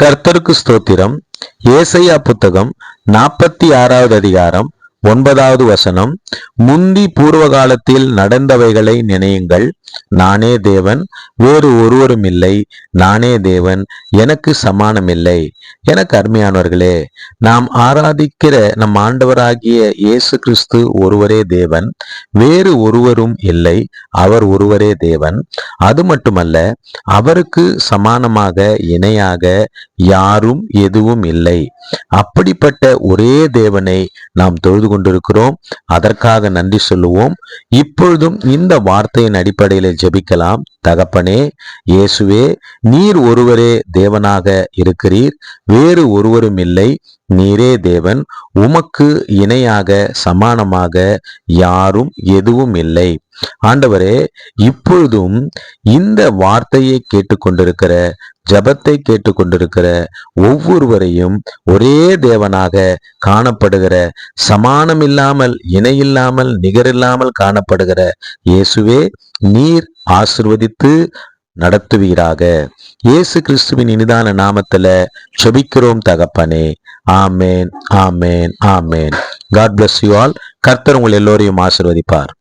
கர்த்தருக்கு ஸ்தோத்திரம். ஏசாயா புத்தகம் 46வது அதிகாரம் 9வது வசனம். முந்தி பூர்வ காலத்தில் நடந்தவைகளை நினையுங்கள். நானே தேவன், வேறு ஒருவரும் இல்லை. நானே தேவன், எனக்கு சமானமில்லை. எனக்கு அருமையானவர்களே, நாம் ஆராதிக்கிற நம் ஆண்டவராகிய இயேசு கிறிஸ்து ஒருவரே தேவன், வேறு ஒருவரும் இல்லை. அவர் ஒருவரே தேவன். அது மட்டுமல்ல, அவருக்கு சமானமாக இணையாக யாரும் எதுவும் இல்லை. அப்படிப்பட்ட ஒரே தேவனை நாம் தொழுது கொண்டிருக்கிறோம். அதற்காக நன்றி சொல்லுவோம். இப்பொழுதும் இந்த வார்த்தையின் அடிப்படையில் ஜெபிக்கலாம். தகப்பனே, இயேசுவே, நீர் ஒருவரே தேவனாக இருக்கிறீர், வேறு ஒருவரும் இல்லை. நீரே தேவன், உமக்கு இணையாக சமானமாக யாரும் எதுவும் இல்லை. ஆண்டவரே, இப்பொழுதும் இந்த வார்த்தையை கேட்டுக்கொண்டிருக்கிற, ஜபத்தை கேட்டுக்கொண்டிருக்கிற ஒவ்வொருவரையும் ஒரே தேவனாக காணப்படுகிற, சமானமில்லாமல், இணையில்லாமல், நிகரில்லாமல் காணப்படுகிற இயேசுவே, நீர் ஆசிர்வதித்து நடத்துவீராக. இயேசு கிறிஸ்துவின் இனிதான நாமத்துல ஜெபிக்கிறோம் தகப்பனே. ஆமேன், ஆமேன், ஆமேன். God bless you all. கர்த்தர் உங்கள் எல்லோரையும் ஆசீர்வதிப்பார்.